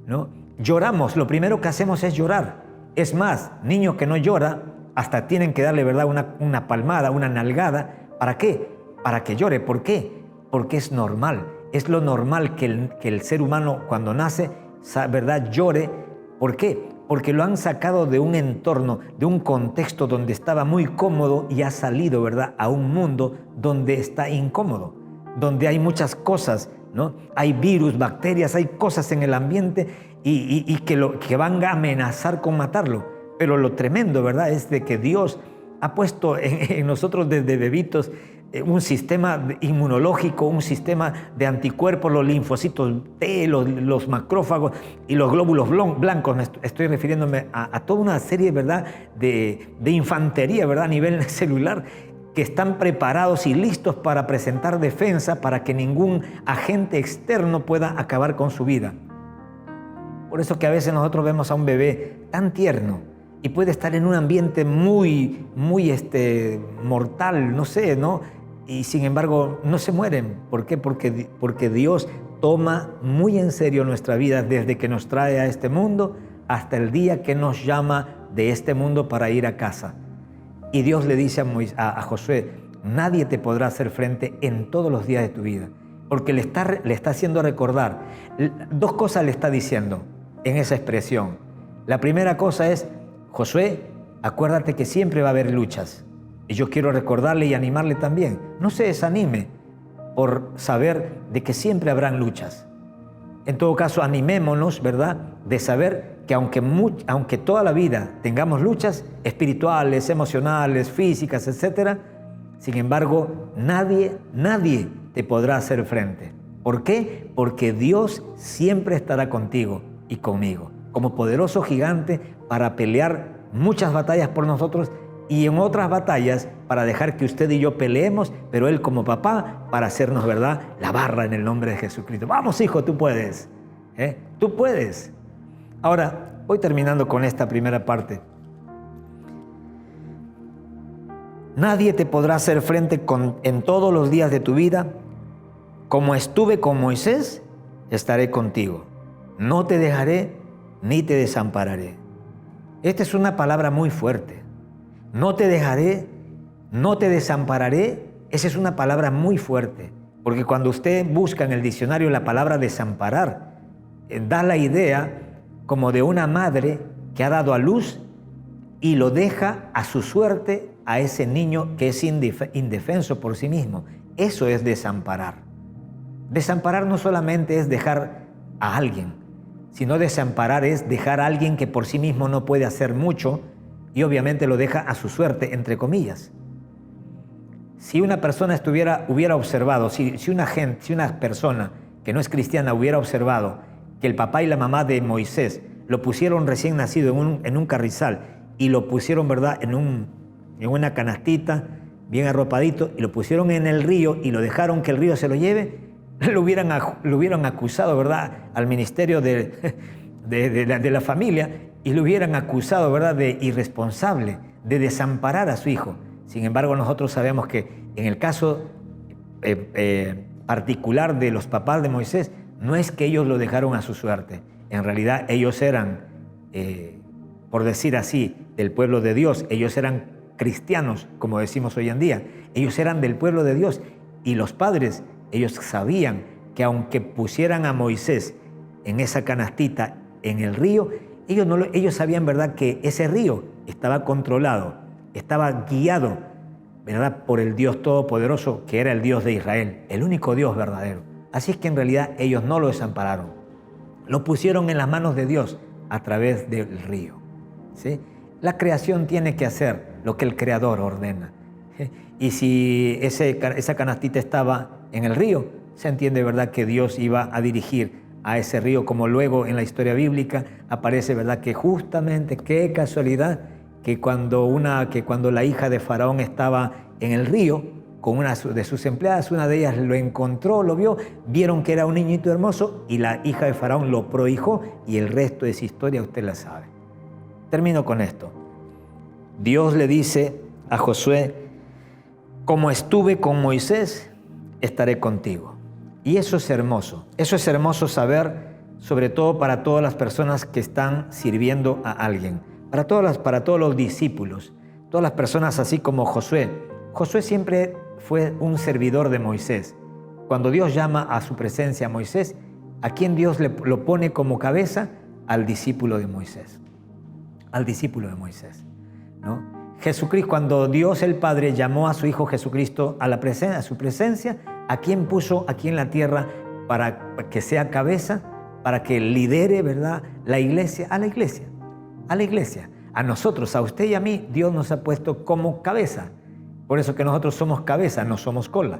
¿no?, lloramos, lo primero que hacemos es llorar. Es más, niño que no llora, hasta tienen que darle, ¿verdad?, una palmada, una nalgada. ¿Para qué? Para que llore. ¿Por qué? Porque es normal. Es lo normal que el ser humano cuando nace, ¿verdad?, llore. ¿Por qué? Porque lo han sacado de un entorno, de un contexto donde estaba muy cómodo y ha salido, ¿verdad?, a un mundo donde está incómodo, donde hay muchas cosas, ¿no? Hay virus, bacterias, hay cosas en el ambiente y que van a amenazar con matarlo. Pero lo tremendo, ¿verdad?, es de que Dios ha puesto en nosotros desde bebitos un sistema inmunológico, un sistema de anticuerpos, los linfocitos T, los macrófagos y los glóbulos blancos. Estoy refiriéndome a toda una serie, ¿verdad?, de infantería, ¿verdad?, a nivel celular, que están preparados y listos para presentar defensa para que ningún agente externo pueda acabar con su vida. Por eso que a veces nosotros vemos a un bebé tan tierno y puede estar en un ambiente muy mortal, no sé, ¿no? Y sin embargo no se mueren. ¿Por qué? Porque Dios toma muy en serio nuestra vida desde que nos trae a este mundo hasta el día que nos llama de este mundo para ir a casa. Y Dios le dice a Josué, nadie te podrá hacer frente en todos los días de tu vida. Porque le está haciendo recordar. Dos cosas le está diciendo en esa expresión. La primera cosa es, Josué, acuérdate que siempre va a haber luchas. Y yo quiero recordarle y animarle también. No se desanime por saber de que siempre habrán luchas. En todo caso, animémonos, ¿verdad?, de saber que aunque toda la vida tengamos luchas espirituales, emocionales, físicas, etc., sin embargo, nadie te podrá hacer frente. ¿Por qué? Porque Dios siempre estará contigo y conmigo, como poderoso gigante para pelear muchas batallas por nosotros y en otras batallas para dejar que usted y yo peleemos, pero Él como papá para hacernos, ¿verdad?, la barra en el nombre de Jesucristo. Vamos, hijo, tú puedes. Tú puedes. Ahora, voy terminando con esta primera parte. Nadie te podrá hacer frente en todos los días de tu vida. Como estuve con Moisés, estaré contigo. No te dejaré ni te desampararé. Esta es una palabra muy fuerte. No te dejaré, no te desampararé. Esa es una palabra muy fuerte. Porque cuando usted busca en el diccionario la palabra desamparar, da la idea como de una madre que ha dado a luz y lo deja a su suerte a ese niño que es indefenso por sí mismo. Eso es desamparar. Desamparar no solamente es dejar a alguien, sino desamparar es dejar a alguien que por sí mismo no puede hacer mucho y obviamente lo deja a su suerte, entre comillas. Si una persona hubiera observado, si una persona que no es cristiana hubiera observado que el papá y la mamá de Moisés lo pusieron recién nacido en un carrizal y lo pusieron, ¿verdad?, en una canastita, bien arropadito, y lo pusieron en el río y lo dejaron que el río se lo lleve, lo hubieran acusado, ¿verdad?, al ministerio de la familia y lo hubieran acusado, ¿verdad?, de irresponsable, de desamparar a su hijo. Sin embargo, nosotros sabemos que en el caso particular de los papás de Moisés, no es que ellos lo dejaron a su suerte. En realidad, ellos eran, por decir así, del pueblo de Dios. Ellos eran cristianos, como decimos hoy en día. Ellos eran del pueblo de Dios. Y los padres, ellos sabían que aunque pusieran a Moisés en esa canastita en el río, ellos sabían, ¿verdad?, que ese río estaba controlado, estaba guiado, ¿verdad?, por el Dios Todopoderoso, que era el Dios de Israel, el único Dios verdadero. Así es que en realidad ellos no lo desampararon. Lo pusieron en las manos de Dios a través del río, ¿sí? La creación tiene que hacer lo que el Creador ordena. Y si esa canastita estaba en el río, se entiende, ¿verdad?, que Dios iba a dirigir a ese río, como luego en la historia bíblica aparece, ¿verdad?, que justamente, qué casualidad, que cuando la hija de Faraón estaba en el río, con una de sus empleadas, una de ellas lo encontró, lo vio, vieron que era un niñito hermoso y la hija de Faraón lo prohijó y el resto de esa historia usted la sabe. Termino con esto. Dios le dice a Josué, como estuve con Moisés, estaré contigo. Y eso es hermoso saber, sobre todo para todas las personas que están sirviendo a alguien, para todos los discípulos, todas las personas así como Josué. Josué siempre fue un servidor de Moisés. Cuando Dios llama a su presencia a Moisés, ¿a quién Dios lo pone como cabeza? Al discípulo de Moisés. Al discípulo de Moisés, ¿no? Jesucristo, cuando Dios el Padre llamó a su Hijo Jesucristo a su presencia, ¿a quién puso aquí en la tierra para que sea cabeza, para que lidere, ¿verdad?, la iglesia? A la iglesia, a la iglesia. A nosotros, a usted y a mí, Dios nos ha puesto como cabeza. Por eso que nosotros somos cabeza, no somos cola,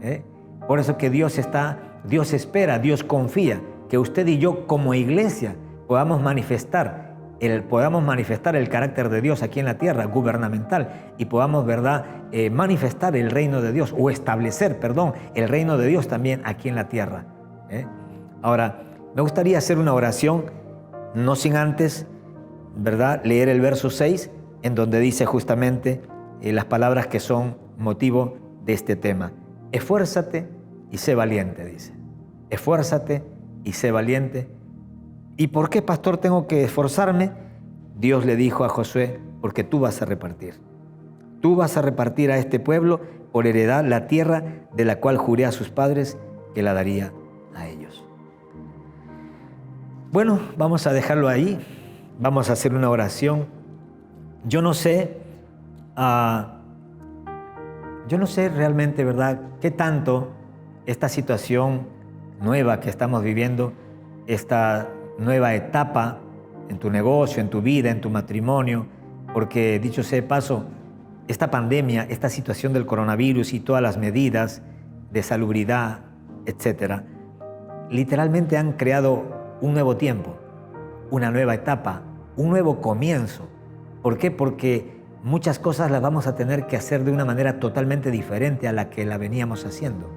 ¿eh? Por eso que Dios espera, Dios confía que usted y yo como iglesia podamos manifestar el carácter de Dios aquí en la tierra, gubernamental, y podamos, ¿verdad?, manifestar el reino de Dios, o establecer, el reino de Dios también aquí en la tierra, ¿eh? Ahora, me gustaría hacer una oración, no sin antes, ¿verdad?, leer el verso 6, en donde dice justamente las palabras que son motivo de este tema. Esfuérzate y sé valiente, dice. Esfuérzate y sé valiente. ¿Y por qué, pastor, tengo que esforzarme? Dios le dijo a Josué, porque tú vas a repartir. Tú vas a repartir a este pueblo por heredad la tierra de la cual juré a sus padres que la daría a ellos. Bueno, vamos a dejarlo ahí. Vamos a hacer una oración. Yo no sé realmente, ¿verdad?, qué tanto esta situación nueva que estamos viviendo, esta nueva etapa en tu negocio, en tu vida, en tu matrimonio, porque dicho sea de paso, esta pandemia, esta situación del coronavirus y todas las medidas de salubridad, etcétera, literalmente han creado un nuevo tiempo, una nueva etapa, un nuevo comienzo. ¿Por qué? Porque muchas cosas las vamos a tener que hacer de una manera totalmente diferente a la que la veníamos haciendo.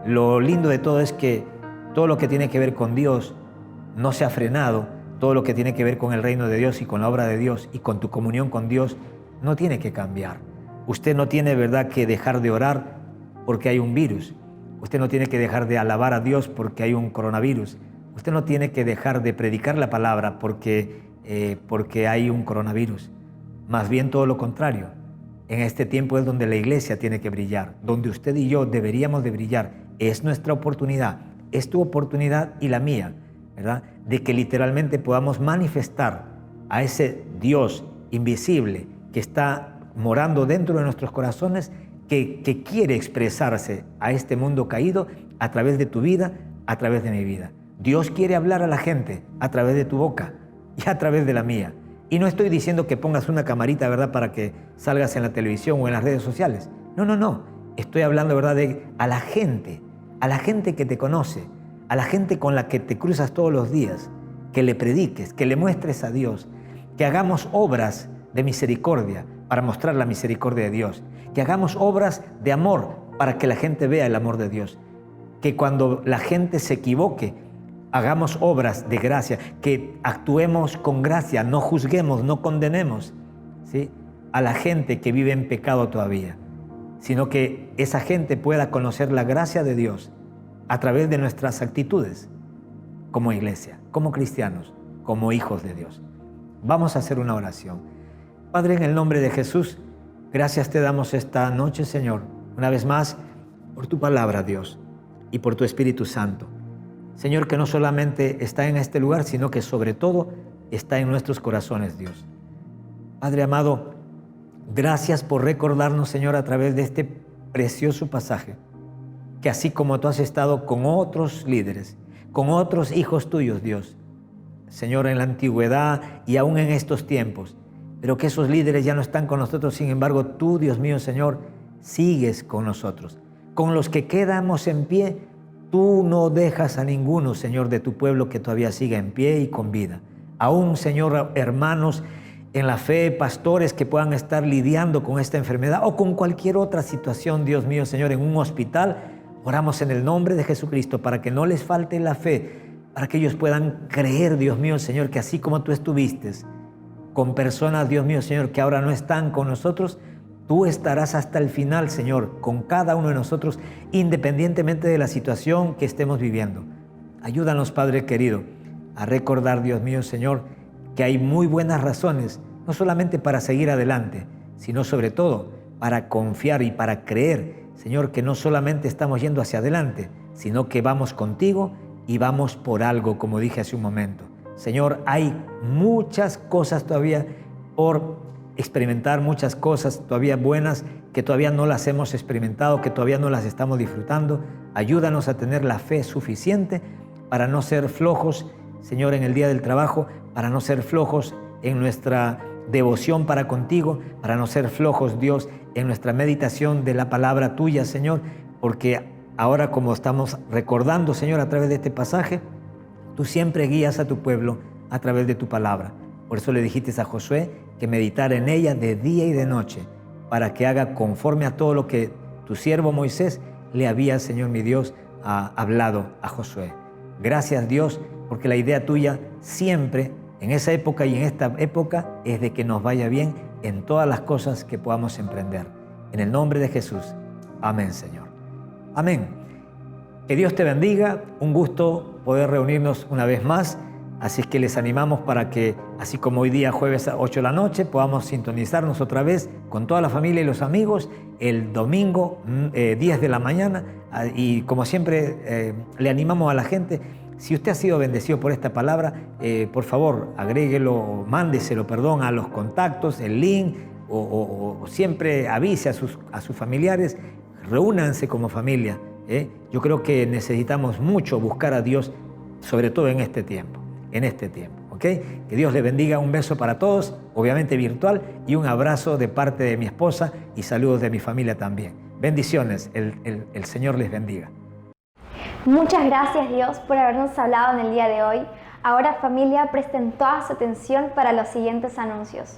Lo lindo de todo es que todo lo que tiene que ver con Dios no se ha frenado, todo lo que tiene que ver con el reino de Dios y con la obra de Dios y con tu comunión con Dios no tiene que cambiar. Usted no tiene, ¿verdad?, que dejar de orar porque hay un virus. Usted no tiene que dejar de alabar a Dios porque hay un coronavirus. Usted no tiene que dejar de predicar la palabra porque hay un coronavirus. Más bien todo lo contrario. En este tiempo es donde la iglesia tiene que brillar, donde usted y yo deberíamos de brillar. Es nuestra oportunidad, es tu oportunidad y la mía, ¿verdad?, de que literalmente podamos manifestar a ese Dios invisible que está morando dentro de nuestros corazones, que quiere expresarse a este mundo caído a través de tu vida, a través de mi vida. Dios quiere hablar a la gente a través de tu boca y a través de la mía. Y no estoy diciendo que pongas una camarita, ¿verdad?, para que salgas en la televisión o en las redes sociales. No. Estoy hablando, ¿verdad?, a la gente que te conoce, a la gente con la que te cruzas todos los días, que le prediques, que le muestres a Dios, que hagamos obras de misericordia para mostrar la misericordia de Dios, que hagamos obras de amor para que la gente vea el amor de Dios, que cuando la gente se equivoque, hagamos obras de gracia, que actuemos con gracia, no juzguemos, no condenemos, ¿sí?, a la gente que vive en pecado todavía, sino que esa gente pueda conocer la gracia de Dios a través de nuestras actitudes como iglesia, como cristianos, como hijos de Dios. Vamos a hacer una oración. Padre, en el nombre de Jesús, gracias te damos esta noche, Señor, una vez más, por tu palabra, Dios, y por tu Espíritu Santo. Señor, que no solamente está en este lugar, sino que sobre todo está en nuestros corazones, Dios. Padre amado, gracias por recordarnos, Señor, a través de este precioso pasaje, que así como tú has estado con otros líderes, con otros hijos tuyos, Dios, Señor, en la antigüedad y aún en estos tiempos, pero que esos líderes ya no están con nosotros, sin embargo, tú, Dios mío, Señor, sigues con nosotros. Con los que quedamos en pie, tú no dejas a ninguno, Señor, de tu pueblo que todavía siga en pie y con vida. Aún, Señor, hermanos en la fe, pastores que puedan estar lidiando con esta enfermedad o con cualquier otra situación, Dios mío, Señor, en un hospital, oramos en el nombre de Jesucristo para que no les falte la fe, para que ellos puedan creer, Dios mío, Señor, que así como tú estuviste con personas, Dios mío, Señor, que ahora no están con nosotros, tú estarás hasta el final, Señor, con cada uno de nosotros, independientemente de la situación que estemos viviendo. Ayúdanos, Padre querido, a recordar, Dios mío, Señor, que hay muy buenas razones, no solamente para seguir adelante, sino sobre todo para confiar y para creer, Señor, que no solamente estamos yendo hacia adelante, sino que vamos contigo y vamos por algo, como dije hace un momento. Señor, hay muchas cosas todavía por experimentar, muchas cosas todavía buenas que todavía no las hemos experimentado, que todavía no las estamos disfrutando. Ayúdanos a tener la fe suficiente para no ser flojos, Señor, en el día del trabajo, para no ser flojos en nuestra devoción para contigo, para no ser flojos, Dios, en nuestra meditación de la palabra tuya, Señor, porque ahora, como estamos recordando, Señor, a través de este pasaje, tú siempre guías a tu pueblo a través de tu palabra. Por eso le dijiste a Josué que meditara en ella de día y de noche, para que haga conforme a todo lo que tu siervo Moisés le había, Señor mi Dios, hablado a Josué. Gracias, Dios, porque la idea tuya siempre, en esa época y en esta época, es de que nos vaya bien en todas las cosas que podamos emprender. En el nombre de Jesús. Amén, Señor. Amén. Que Dios te bendiga. Un gusto poder reunirnos una vez más. Así es que les animamos para que, así como hoy día jueves a 8 de la noche, podamos sintonizarnos otra vez con toda la familia y los amigos el domingo 10 de la mañana. Y como siempre, le animamos a la gente, si usted ha sido bendecido por esta palabra, por favor, agréguelo, mándeselo, a los contactos, el link, o siempre avise a sus familiares, reúnanse como familia. Yo creo que necesitamos mucho buscar a Dios, sobre todo en este tiempo. ¿Ok? Que Dios le bendiga, un beso para todos, obviamente virtual, y un abrazo de parte de mi esposa y saludos de mi familia también. Bendiciones, el Señor les bendiga. Muchas gracias, Dios, por habernos hablado en el día de hoy. Ahora, familia, presten toda su atención para los siguientes anuncios.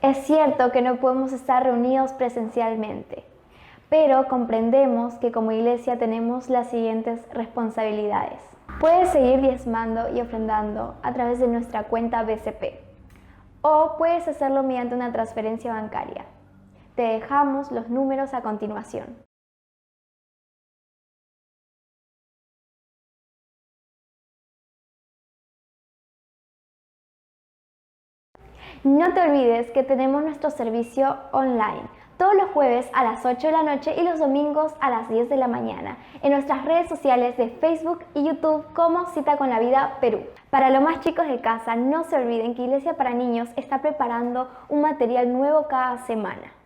Es cierto que no podemos estar reunidos presencialmente, pero comprendemos que como iglesia tenemos las siguientes responsabilidades. Puedes seguir diezmando y ofrendando a través de nuestra cuenta BCP, o puedes hacerlo mediante una transferencia bancaria. te dejamos los números a continuación. No te olvides que tenemos nuestro servicio online todos los jueves a las 8 de la noche y los domingos a las 10 de la mañana en nuestras redes sociales de Facebook y YouTube como Cita con la Vida Perú. Para los más chicos de casa, no se olviden que Iglesia para Niños está preparando un material nuevo cada semana.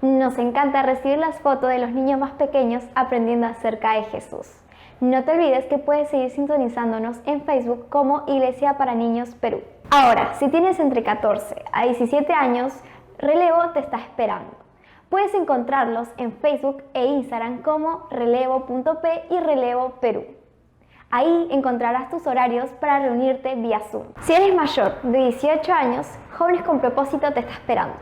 Nos encanta recibir las fotos de los niños más pequeños aprendiendo acerca de Jesús. No te olvides que puedes seguir sintonizándonos en Facebook como Iglesia para Niños Perú. Ahora, si tienes entre 14 a 17 años, Relevo te está esperando. Puedes encontrarlos en Facebook e Instagram como relevo.p y Relevo Perú. Ahí encontrarás tus horarios para reunirte vía Zoom. Si eres mayor de 18 años, Jóvenes con Propósito te está esperando.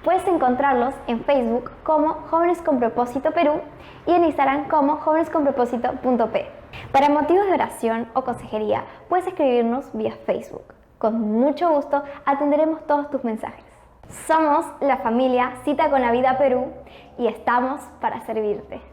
Puedes encontrarlos en Facebook como Jóvenes con Propósito Perú y en Instagram como jóvenesconpropósito.p. Para motivos de oración o consejería, puedes escribirnos vía Facebook. Con mucho gusto atenderemos todos tus mensajes. Somos la familia Cita con la Vida Perú y estamos para servirte.